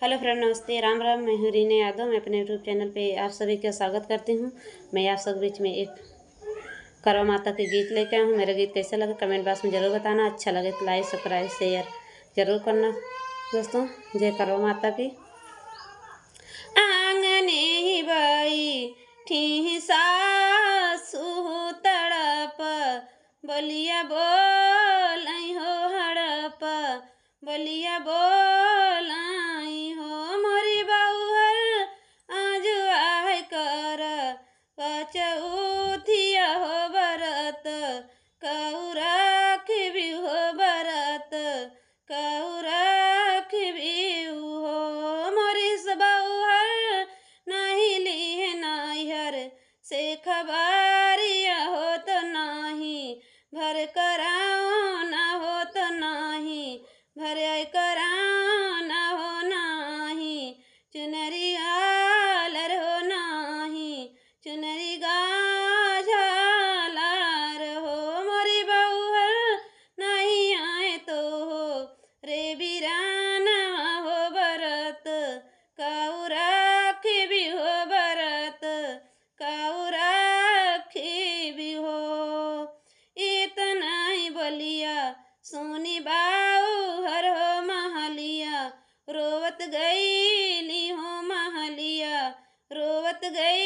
Hello friend, नमस्ते, राम राम। मैं हूँ रीना यादव। मैं अपने यूट्यूब चैनल पे आप सभी का स्वागत करती हूँ। मैं आप सब बीच में एक करवा माता के गीत लेके आई हूँ। मेरा गीत कैसा लगा कमेंट बॉक्स में ज़रूर बताना। अच्छा लगे तो लाइक सब्सक्राइब शेयर जरूर करना दोस्तों। जय करवा माता की। आंगने ही बाई ठी सासु तड़प बोलिया बोल हो हड़प बोलिया बोल हो मोरी बहुहर आज आह कर चौथिया हो बरत कहू राखी हो बरत कहू राखी हो मोरी बहुहर नहीं ली नाहर से खबारिया हो तो नहीं भर कराओ ना हो तो नहीं भर कराओ ना हो नहीं चुनरी आलर हो नहीं चुनरी झालार हो मोरी बहुहर नहीं आए तो हो रे बीराना हो बरत कहू राखी भी हो बरत कहू राखी भी हो। इतना ही बोलिया सोनी बाऊ हर हो महलिया रोवत गईली हो महलिया रोवत गई